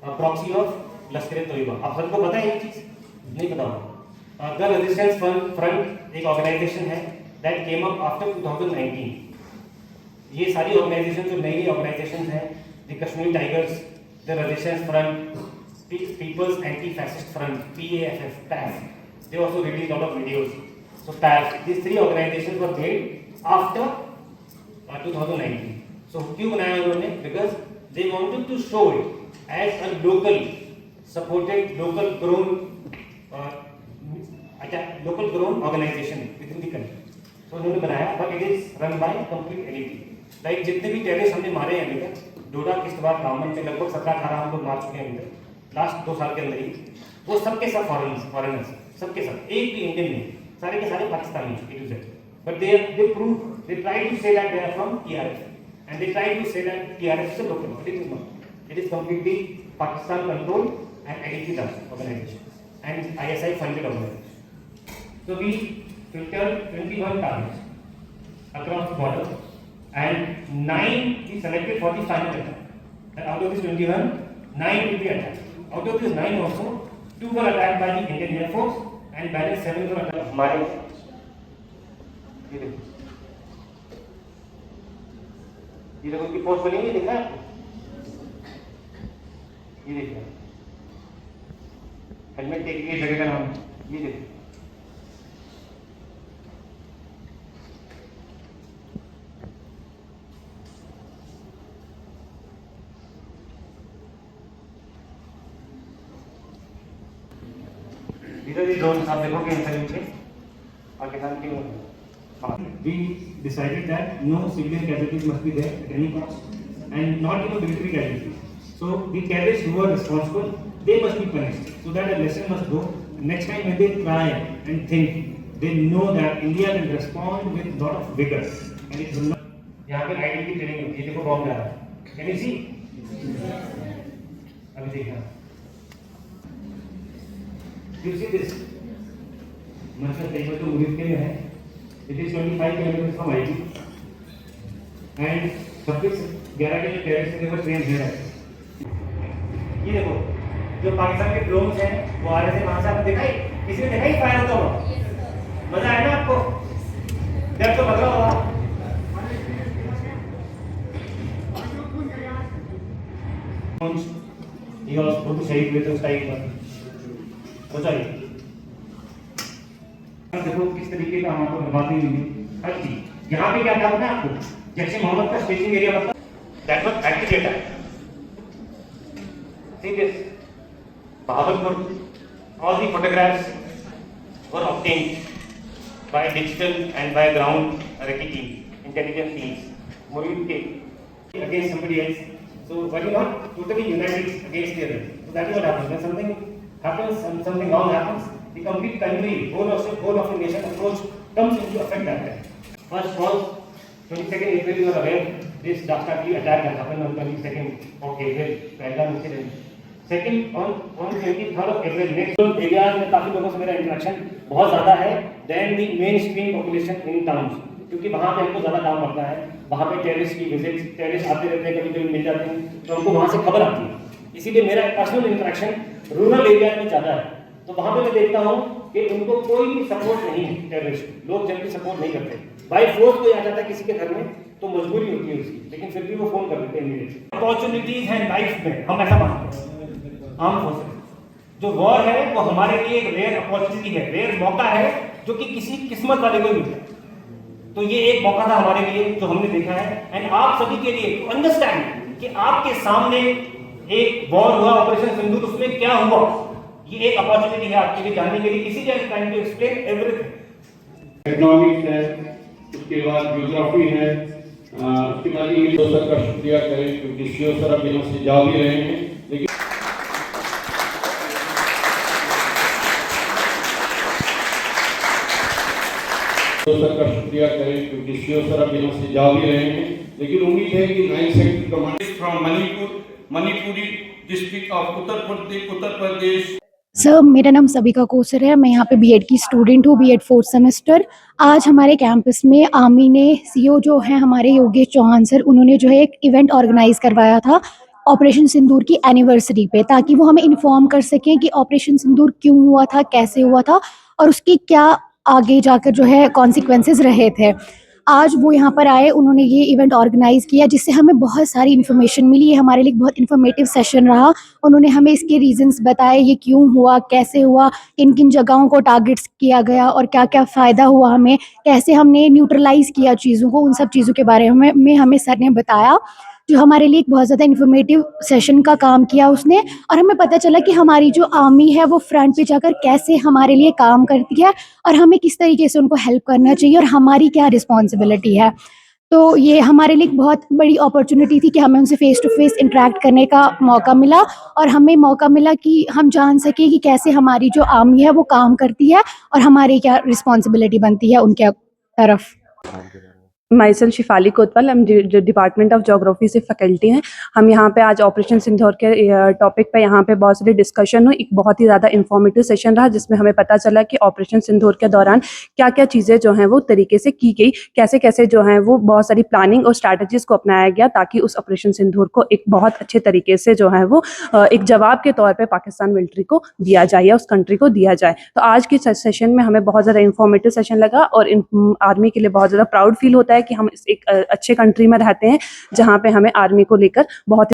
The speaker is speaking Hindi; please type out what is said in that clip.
Proxy of लश्कर-ए-तोयबा। आप सबको पता है ये चीज? नहीं पता होगा। द रेजिस्टेंस फ्रंट एक ऑर्गेनाइजेशन है दैट केम अप आफ्टर 2019। ये सारी ऑर्गेनाइजेशन जो नई ऑर्गेनाइजेशन हैं, the Kashmir tigers, the resistance front, people's anti fascist front, PAFF, PAF, they also released a lot of videos. So PAF, these three organizations were made after 2019. So क्यों बनाया उन्होंने? Because they wanted to show it as a local supported, local grown organization within the country. So उन्होंने बनाया, but it is run by complete elite. Like जितने भी टेररिस्ट हमने मारे हैं अभी तक, डोडा, किश्तवाड़, रामबन में लगभग 17-18 हम लोग मार चुके हैं अभी तक लास्ट 2 साल के अंदर ही। वो सबके सब फॉरेनर्स, सबके सब, एक भी इंडियन नहीं, सारे के सारे पाकिस्तानी हैं। But they try to say that they are from TRF, and they try to say that TRF is a local. It is not. It is completely Pakistan controlled and elite organization, and ISI funded organization. So we filtered 21 targets across the border, and 9 we selected for the final attack. And out of this 21, 9 will be attacked. Out of these 9 also, 2 were attacked by the Indian Air Force, and balance 7 were attacked हमारे। ये देखो उनकी पोस्ट बनी है, देखा आपको? ये देखिए, हेलमेट टेक की जगह का नाम, ये देखिए। इधर ड्रोन आप देखोगे इन के पाकिस्तान के। We decided that no civilian casualties must be there at any cost, and not even military casualties. So the terrorists who are responsible, they must be punished. So that a lesson must go. Next time when they try and think, they know that India will respond with lot of vigor. And it will not. यहाँ पे आईडी की ट्रेनिंग होती है, देखो बॉम्ब जा रहा है। Can you see? अभी देखना। You see this? मतलब देखो तो मुझे क्या है? It is 25 kilometers from IT, and 11 के जो terrorists थे वो trained here है। ये देखो, जो पाकिस्तान के drones हैं, वो आ रहे थे वहाँ से, आपने देखा ही? किसी ने देखा ही fire होता हुआ? मजा आया ना आपको? डर तो लग रहा होगा। ये और बहुत शहीद हुए थे उस टाइम पर। बताइए। देखो किस तरीके का हम आपको बर्बादी हुई है हर चीज। यहाँ पे क्या था ना आपको, जैसे मोहम्मद का स्टेजिंग एरिया पता, that was activated. See this, Bahawalpur, all the photographs were obtained by digital and by ground recce team, intelligence teams, Murid ke against somebody else. So why not totally united against the other? So that is what happens. When something happens and something wrong happens, the complete country, whole of the nation approach comes into effect that time. First was 22nd April, you are aware, this Dastardly attack that happened on 22nd of April, Pahalgam incident. Second, on 23rd of April, next area में काफी लोगों से मेरा इंटरेक्शन बहुत ज़्यादा है than the mainstream population in towns, क्योंकि वहाँ पे हमको ज़्यादा काम पड़ता है। वहाँ पे टेररिस्ट की विजिट, टेररिस्ट आते रहते हैं, कभी कभी मिल जाते हैं, तो हमको वहाँ से खबर आती है। इसीलिए मेरा पर्सनल इंटरेक्शन रूरल एरिया में ज़्यादा है। तो वहाँ पे मैं देखता हूँ कि उनको कोई भी सपोर्ट नहीं है, टेररिस्ट लोग जल्दी सपोर्ट नहीं करते। बाई फोर्स कोई आ जाता है किसी के घर में तो मजबूरी होती है उसकी, लेकिन फिर भी वो फोन कर देते हैं इमीडिएटली। अपॉर्चुनिटीज हैं लाइफ में, हम ऐसा मानते हैं। आर्म फोर्सेस जो वॉर है वो हमारे लिए एक रेयर अपॉर्चुनिटी है, रेयर मौका है जो कि किसी किस्मत वाले को मिलता है। तो ये एक मौका था हमारे लिए जो हमने देखा है, एंड आप सभी के लिए टू अंडरस्टैंड कि आपके सामने एक वॉर हुआ, ऑपरेशन सिंदूर, उसमें क्या हुआ, ये एक अपॉर्चुनिटी है आपके लिए जानने के लिए। इसीलिए I am trying to explain everything. Economics है, उसके बाद ज्योग्राफी है, उसके बाद इंग्लिश सर का शुक्रिया करें क्योंकि सीओ सर अब यहाँ से जा भी रहे हैं, लेकिन सर का शुक्रिया करें क्योंकि सीओ सर अब यहाँ से जा भी रहे हैं, लेकिन उम्मीद है कि 9 sector commander from Manipuri district of Uttar Pradesh. Sir, मेरा नाम सबिका कोसर है, मैं यहाँ पे बीएड की स्टूडेंट हूँ, बीएड 4th सेमेस्टर। आज हमारे कैंपस में आर्मी ने, सीओ जो है हमारे योगेश चौहान सर, उन्होंने जो है एक इवेंट ऑर्गेनाइज करवाया था ऑपरेशन सिंदूर की एनिवर्सरी पे, ताकि वो हमें इन्फॉर्म कर सकें कि ऑपरेशन सिंदूर क्यों हुआ था, कैसे हुआ था और उसके क्या आगे जाकर जो है कॉन्सिक्वेंसेस रहे थे। आज वो यहाँ पर आए, उन्होंने ये इवेंट ऑर्गेनाइज़ किया जिससे हमें बहुत सारी इन्फॉर्मेशन मिली। ये हमारे लिए बहुत इन्फॉर्मेटिव सेशन रहा। उन्होंने हमें इसके रीज़न्स बताए, ये क्यों हुआ, कैसे हुआ, किन-किन जगहों को टारगेट्स किया गया और क्या-क्या फ़ायदा हुआ हमें, कैसे हमने न्यूट्रलाइज़ किया चीज़ों को, उन सब चीज़ों के बारे में हमें सर ने बताया, जो हमारे लिए एक बहुत ज़्यादा इन्फॉर्मेटिव सेशन का काम किया उसने। और हमें पता चला कि हमारी जो आर्मी है वो फ्रंट पे जाकर कैसे हमारे लिए काम करती है और हमें किस तरीके से उनको हेल्प करना चाहिए और हमारी क्या रिस्पॉन्सिबिलिटी है। तो ये हमारे लिए एक बहुत बड़ी अपॉर्चुनिटी थी कि हमें उनसे फ़ेस टू फ़ेस इंटरैक्ट करने का मौका मिला और हमें मौका मिला कि हम जान सकें कि कैसे हमारी जो आर्मी है वो काम करती है और हमारी क्या रिस्पॉन्सिबिलिटी बनती है उनके तरफ। माई सेल्फ शिफाली कोतवाल, हम जो डिपार्टमेंट ऑफ जोग्राफी से फैकल्टी हैं। हम यहाँ पे आज ऑपरेशन सिंदूर के टॉपिक पे यहाँ पे बहुत सारी डिस्कशन हुई। एक बहुत ही ज़्यादा इंफॉर्मेटिव सेशन रहा जिसमें हमें पता चला कि ऑपरेशन सिंदूर के दौरान क्या क्या चीज़ें जो हैं वो तरीके से की गई, कैसे कैसे जो हैं वो बहुत सारी प्लानिंग और स्ट्रैटेजीज़ को अपनाया गया ताकि उस ऑपरेशन सिंदूर को एक बहुत अच्छे तरीके से जो है वो एक जवाब के तौर पर पाकिस्तान मिलिट्री को दिया जाए या उस कंट्री को दिया जाए। तो आज की सेशन में हमें बहुत ज़्यादा इंफॉर्मेटिव सेशन लगा और आर्मी के लिए बहुत ज़्यादा प्राउड फील होता है कि हम एक अच्छे कंट्री में रहते हैं जहाँ पे हमें आर्मी को लेकर बहुत